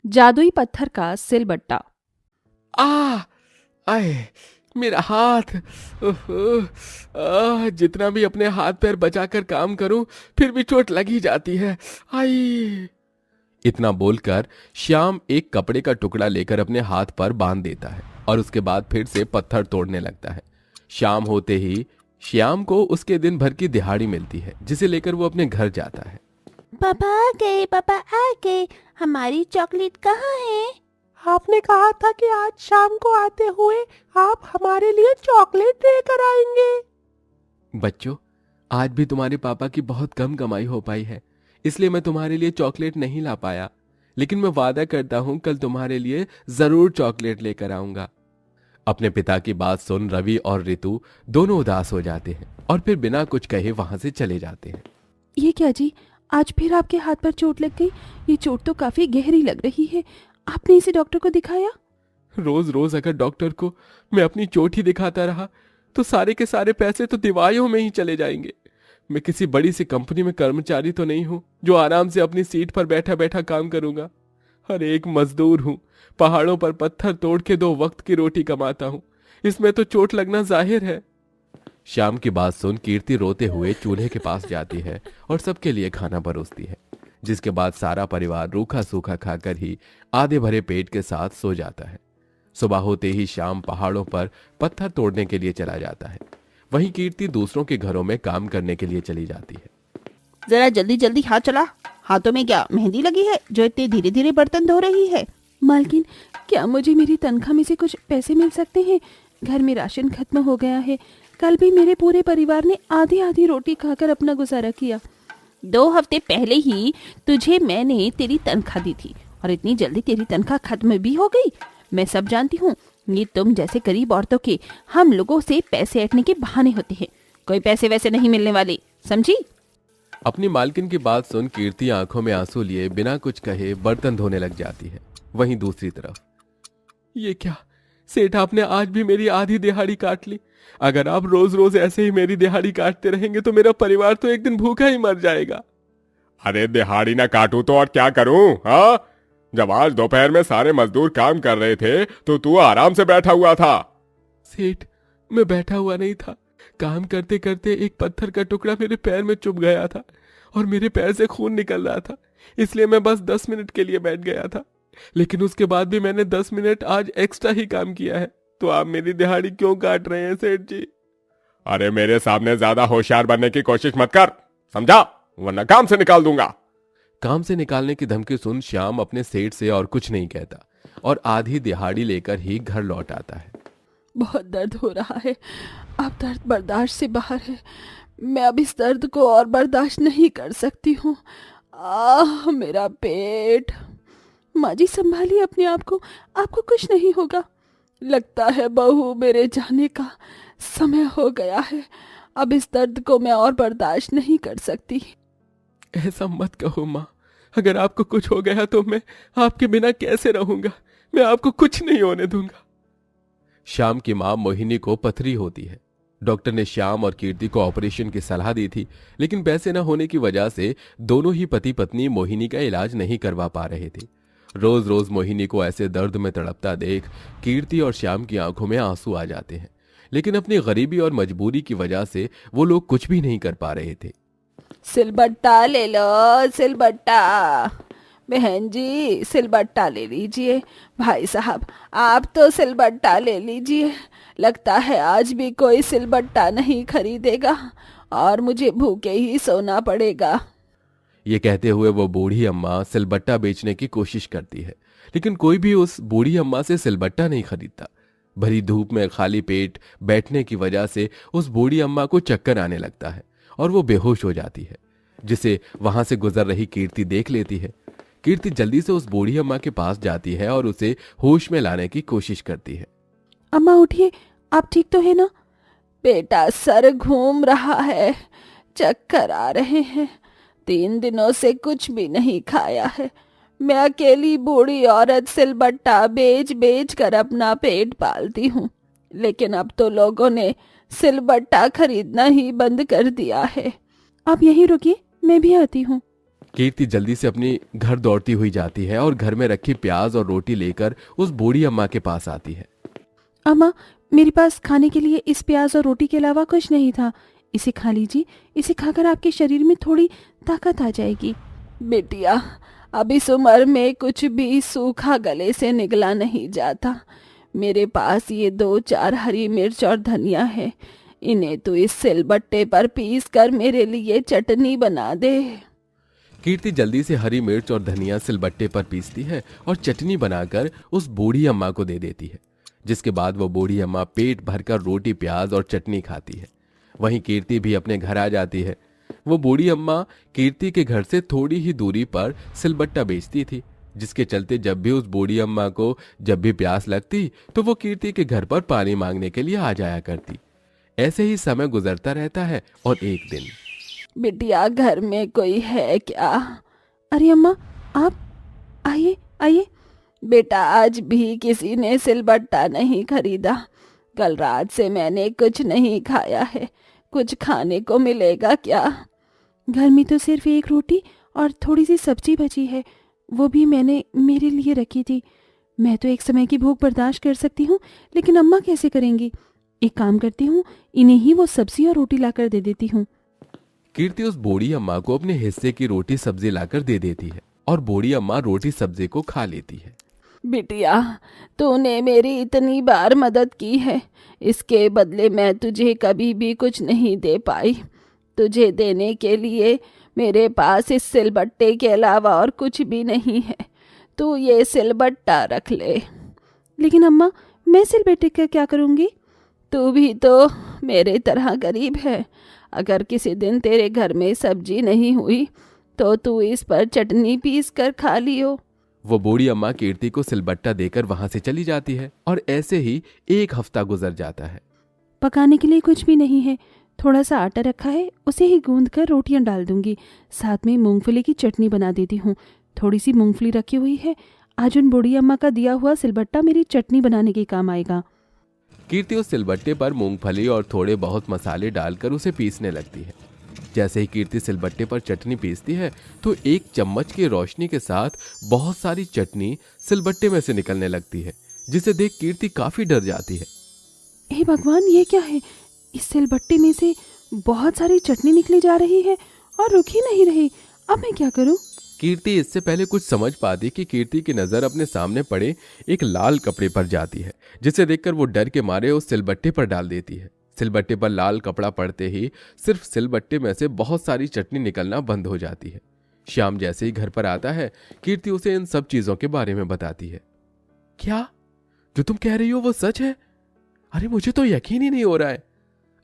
जादुई पत्थर का सिलबट्टा। आ आए मेरा हाथ। जितना भी अपने हाथ पैर बचाकर काम करूं फिर भी चोट लग ही जाती है। आई। इतना बोलकर श्याम एक कपड़े का टुकड़ा लेकर अपने हाथ पर बांध देता है और उसके बाद फिर से पत्थर तोड़ने लगता है। शाम होते ही श्याम को उसके दिन भर की दिहाड़ी मिलती है, जिसे लेकर वो अपने घर जाता है। पापा आ गए, पापा आ गए। हमारी चॉकलेट कहाँ है? आपने कहा था कि आज शाम को आते हुए आप हमारे लिए चॉकलेट लेकर आएंगे। बच्चों, आज भी तुम्हारे पापा की बहुत कम कमाई हो पाई है, इसलिए मैं तुम्हारे लिए चॉकलेट नहीं ला पाया, लेकिन मैं वादा करता हूं कल तुम्हारे लिए जरूर चॉकलेट लेकर आऊंगा। अपने पिता की बात सुन रवि और ऋतु दोनों उदास हो जाते हैं और फिर बिना कुछ कहे वहां से चले जाते हैं। ये क्या जी, आज फिर आपके हाथ पर चोट लग गई? ये चोट तो काफी गहरी लग रही है। आपने इसे डॉक्टर को दिखाया? रोज रोज अगर डॉक्टर को मैं अपनी चोट ही दिखाता रहा तो सारे के सारे पैसे तो दवाइयों में ही चले जाएंगे। मैं किसी बड़ी सी कंपनी में कर्मचारी तो नहीं हूं जो आराम से अपनी सीट पर बैठा बैठा काम करूंगा। हर एक मजदूर हूं, पहाड़ों पर पत्थर तोड़ के 2 वक्त की रोटी कमाता हूं। इसमें तो चोट लगना जाहिर है। शाम की बात सुन कीर्ति रोते हुए चूल्हे के पास जाती है और सबके लिए खाना परोसती है, जिसके बाद सारा परिवार रूखा सूखा खाकर ही आधे भरे पेट के साथ सो जाता है। सुबह होते ही शाम पहाड़ों पर पत्थर तोड़ने के लिए चला जाता है। वहीं कीर्ति दूसरों के घरों में काम करने के लिए चली जाती है। जरा जल्दी जल्दी हाथ चला। हाथों में क्या मेहंदी लगी है जो इतने धीरे धीरे बर्तन धो रही है? मालकिन, क्या मुझे मेरी तनख्वाह में से कुछ पैसे मिल सकते हैं? घर में राशन खत्म हो गया है। कल भी मेरे पूरे परिवार ने आधी आधी रोटी खाकर अपना गुजारा किया। 2 हफ्ते पहले ही तुझे मैंने तेरी तनख्वाह दी थी और इतनी जल्दी तेरी तनख्वाह खत्म भी हो गई? मैं सब जानती हूँ। ये तुम जैसे गरीब औरतों के हम लोगों से पैसे ऐंठने के बहाने होते हैं। कोई पैसे वैसे नहीं मिलने वाले, समझी? अपनी मालकिन की बात सुन कीर्ति आंखों में आंसू लिए बिना कुछ कहे बर्तन धोने लग जाती है। वहीं दूसरी तरफ, ये क्या सेठ, आपने आज भी मेरी आधी दिहाड़ी काट ली। अगर आप रोज रोज ऐसे ही मेरी दिहाड़ी काटते रहेंगे तो मेरा परिवार तो एक दिन भूखा ही मर जाएगा। अरे दिहाड़ी ना काटूं तो और क्या करूं? हाँ, जब आज दोपहर में सारे मजदूर काम कर रहे थे तो तू आराम से बैठा हुआ था। सेठ, मैं बैठा हुआ नहीं था। काम करते करते एक पत्थर का टुकड़ा मेरे पैर में चुभ गया था और मेरे पैर से खून निकल रहा था, इसलिए मैं बस 10 मिनट के लिए बैठ गया था। लेकिन उसके बाद भी मैंने 10 मिनट आज एक्स्ट्रा ही काम किया है। तो आप मेरी दिहाड़ी क्यों काट रहे हैं सेठ जी? अरे मेरे सामने ज्यादा होशियार बनने की कोशिश मत कर, समझा? वरना काम से निकाल दूंगा। काम से निकालने की धमकी सुन श्याम अपने सेठ से और कुछ नहीं कहता और आधी दिहाड़ी लेकर ही घर लौट आता है। बहुत दर्द हो रहा है। अब दर्द बर्दाश्त से बाहर है। मैं अब इस दर्द को और बर्दाश्त नहीं कर सकती हूँ। मेरा पेट। माँ जी, संभालिए अपने आप को, आपको कुछ नहीं होगा। लगता है बहू, मेरे जाने का समय हो गया है। अब इस दर्द को मैं और बर्दाश्त नहीं कर सकती। ऐसा मत कहो माँ, अगर आपको कुछ हो गया तो मैं आपके बिना कैसे रहूंगा? मैं आपको कुछ नहीं होने दूंगा। श्याम की माँ मोहिनी को पथरी होती है। डॉक्टर ने श्याम और कीर्ति को ऑपरेशन की सलाह दी थी, लेकिन पैसे न होने की वजह से दोनों ही पति पत्नी मोहिनी का इलाज नहीं करवा पा रहे थे। रोज रोज मोहिनी को ऐसे दर्द में तड़पता देख कीर्ति और श्याम की आंखों में आंसू आ जाते हैं, लेकिन अपनी गरीबी और मजबूरी की वजह से वो लोग कुछ भी नहीं कर पा रहे थे। सिलबट्टा ले लो, सिलबट्टा। बहन जी, सिलबट्टा ले लीजिए। भाई साहब, आप तो सिलबट्टा ले लीजिए। लगता है आज भी कोई सिलबट्टा नहीं खरीदेगा और मुझे भूखे ही सोना पड़ेगा। ये कहते हुए वो बूढ़ी अम्मा सिलबट्टा बेचने की कोशिश करती है, लेकिन कोई भी उस बूढ़ी अम्मा से सिलबट्टा नहीं खरीदता। भरी धूप में खाली पेट बैठने की वजह से उस बूढ़ी अम्मा को चक्कर आने लगता है और वो बेहोश हो जाती है, जिसे वहां से गुजर रही कीर्ति देख लेती है। कीर्ति जल्दी से उस बूढ़ी अम्मा के पास जाती है और उसे होश में लाने की कोशिश करती है। अम्मा उठिए, आप ठीक तो है ना? बेटा, सर घूम रहा है, चक्कर आ रहे हैं। 3 दिनों से कुछ भी नहीं खाया है। मैं अकेली बूढ़ी औरत सिलबट्टा बेच बेच कर अपना पेट पालती हूँ, लेकिन अब तो लोगों ने सिलबट्टा खरीदना ही बंद कर दिया है। आप यहीं रुकिए, मैं भी आती हूँ। कीर्ति जल्दी से अपनी घर दौड़ती हुई जाती है और घर में रखी प्याज और रोटी लेकर उस बूढ़ी अम्मा के पास आती है। अम्मा, मेरे पास खाने के लिए इस प्याज और रोटी के अलावा कुछ नहीं था। इसे खा लीजिए, इसे खाकर आपके शरीर में थोड़ी ताकत आ जाएगी। बिटिया, अब इस उम्र में कुछ भी सूखा गले से निकला नहीं जाता। मेरे पास ये 2-4 हरी मिर्च और धनिया है, इन्हें तो इस सिलबट्टे पर पीस कर मेरे लिए चटनी बना दे। कीर्ति जल्दी से हरी मिर्च और धनिया सिलबट्टे पर पीसती है और चटनी बनाकर उस बूढ़ी अम्मा को दे देती है, जिसके बाद वो बूढ़ी अम्मा पेट भरकर रोटी प्याज और चटनी खाती है। वहीं कीर्ति भी अपने घर आ जाती है। वो बूढ़ी अम्मा कीर्ति के घर से थोड़ी ही दूरी पर सिलबट्टा बेचती थी, जिसके चलते जब भी उस बूढ़ी अम्मा को जब भी प्यास लगती तो वो कीर्ति के घर पर पानी मांगने के लिए आ जाया करती। ऐसे ही समय गुजरता रहता है और एक दिन, बिटिया, घर में कोई है क्या? अरे अम्मा, आप आइए आइए। बेटा, आज भी किसी ने सिलबट्टा नहीं खरीदा। कल रात से मैंने कुछ नहीं खाया है, कुछ खाने को मिलेगा क्या? घर में तो सिर्फ एक रोटी और थोड़ी सी सब्जी बची है, वो भी मैंने मेरे लिए रखी थी। मैं तो एक समय की भूख बर्दाश्त कर सकती हूँ, लेकिन अम्मा कैसे करेंगी? एक काम करती हूँ, इन्हें ही वो सब्जी और रोटी लाकर दे देती हूँ। कीर्ति उस बूढ़ी अम्मा को अपने हिस्से की रोटी सब्जी लाकर दे देती है और बूढ़ी अम्मा रोटी सब्जी को खा लेती है। बिटिया, तूने मेरी इतनी बार मदद की है, इसके बदले मैं तुझे कभी भी कुछ नहीं दे पाई। तुझे देने के लिए मेरे पास इस सिलबट्टे के अलावा और कुछ भी नहीं है। तू ये सिलबट्टा रख ले। लेकिन अम्मा, मैं सिलबट्टे का क्या करूँगी? तू भी तो मेरे तरह गरीब है। अगर किसी दिन तेरे घर में सब्जी नहीं हुई तो तू इस पर चटनी पीस कर खा लियो। वो बूढ़ी अम्मा कीर्ति को सिलबट्टा देकर वहां से चली जाती है और ऐसे ही एक हफ्ता गुजर जाता है। पकाने के लिए कुछ भी नहीं है, थोड़ा सा आटा रखा है, उसे ही गूंद कर रोटियां डाल दूंगी। साथ में मूंगफली की चटनी बना देती हूँ। थोड़ी सी मूंगफली रखी हुई है, आज उन बूढ़ी अम्मा का दिया हुआ सिलबट्टा मेरी चटनी बनाने के काम आएगा। कीर्ति उस सिलबट्टे पर मूंगफली और थोड़े बहुत मसाले डालकर उसे पीसने लगती है। जैसे ही कीर्ति सिलबट्टे पर चटनी पीसती है तो एक चम्मच की रोशनी के साथ बहुत सारी चटनी सिलबट्टे में से निकलने लगती है, जिसे देख कीर्ति काफी डर जाती है। हे भगवान, ये क्या है? इस सिलबट्टे में से बहुत सारी चटनी निकली जा रही है और रुक ही नहीं रही। अब मैं क्या करूं? कीर्ति इससे पहले कुछ समझ पाती कि कीर्ति की नजर अपने सामने पड़े एक लाल कपड़े पर जाती है, जिसे देखकर वो डर के मारे उस सिलबट्टे पर डाल देती है। सिलबट्टे पर लाल कपड़ा पड़ते ही सिर्फ सिलबट्टे में से बहुत सारी चटनी निकलना बंद हो जाती है। श्याम जैसे ही घर पर आता है, कीर्ति उसे इन सब चीजों के बारे में बताती है। क्या जो तुम कह रही हो वो सच है? अरे मुझे तो यकीन ही नहीं हो रहा है।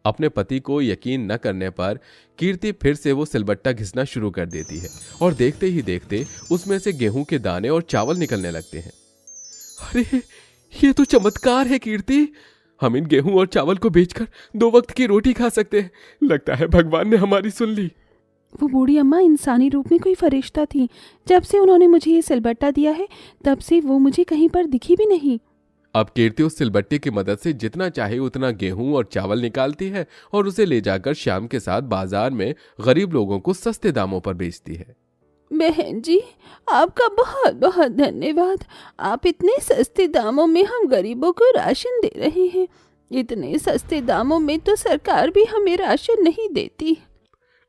अपने पति को यकीन न करने पर कीर्ति फिर से वो सिलबट्टा घिसना शुरू कर देती है और देखते ही देखते उसमें से गेहूं के दाने और चावल निकलने लगते हैं। अरे ये तो चमत्कार है कीर्ति, हम इन गेहूं और चावल को बेचकर 2 वक्त की रोटी खा सकते हैं। लगता है भगवान ने हमारी सुन ली। वो बूढ़ी अम्मा इंसानी रूप में कोई फरिश्ता थी। जब से उन्होंने मुझे ये सिलबट्टा दिया है तब से वो मुझे कहीं पर दिखी भी नहीं। अब कीर्ति उस सिलबट्टे की मदद से जितना चाहे उतना गेहूं और चावल निकालती है और उसे ले जाकर श्याम के साथ बाजार में गरीब लोगों को सस्ते दामों पर बेचती है। बहन जी, आपका बहुत बहुत धन्यवाद। आप इतने सस्ते दामों में हम गरीबों को राशन दे रहे हैं। इतने सस्ते दामों में तो सरकार भी हमें राशन नहीं देती।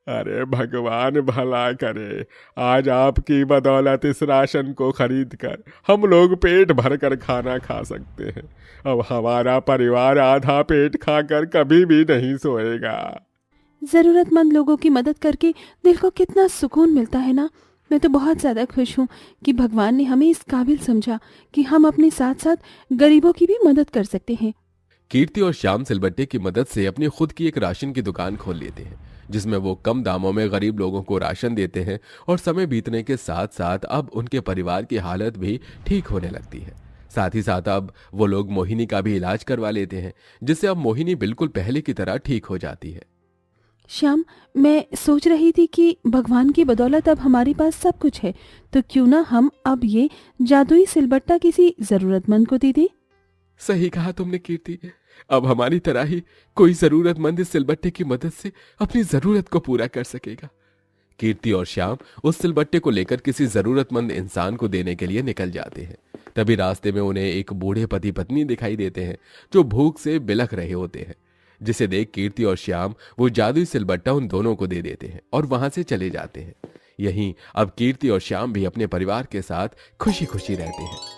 अरे भगवान भला करे, आज आपकी बदौलत इस राशन को खरीद कर हम लोग पेट भर कर खाना खा सकते हैं। अब हमारा परिवार आधा पेट खाकर कभी भी नहीं सोएगा। जरूरतमंद लोगों की मदद करके दिल को कितना सुकून मिलता है ना। मैं तो बहुत ज़्यादा खुश हूँ कि भगवान ने हमें इस काबिल समझा कि हम अपने साथ साथ गरीबों की भी मदद कर सकते हैं। कीर्ति और श्याम सिलबट्टे की मदद से अपनी खुद की एक राशन की दुकान खोल लेते हैं, जिसमें वो कम दामों में गरीब लोगों को राशन देते हैं और समय बीतने के साथ साथ अब उनके परिवार की हालत भी ठीक होने लगती है। साथ ही साथ अब वो लोग मोहिनी का भी इलाज करवा लेते हैं, जिससे अब मोहिनी बिल्कुल पहले की तरह ठीक हो जाती है। श्याम, मैं सोच रही थी कि भगवान की बदौलत अब हमारे पास सब कुछ है, तो क्यों ना हम अब ये जादुई सिलबट्टा किसी जरूरतमंद को दे दें। सही कहा तुमने कीर्ति, अब हमारी तरह ही कोई जरूरतमंद इस सिलबट्टे की मदद से अपनी जरूरत को पूरा कर सकेगा। कीर्ति और श्याम उस सिलबट्टे को लेकर किसी जरूरतमंद इंसान को देने के लिए निकल जाते हैं। तभी रास्ते में उन्हें एक बूढ़े पति पत्नी दिखाई देते हैं जो भूख से बिलख रहे होते हैं, जिसे देख कीर्ति और श्याम वो जादुई सिलबट्टा उन दोनों को दे देते हैं और वहां से चले जाते हैं। यहीं अब कीर्ति और श्याम भी अपने परिवार के साथ खुशी खुशी रहते हैं।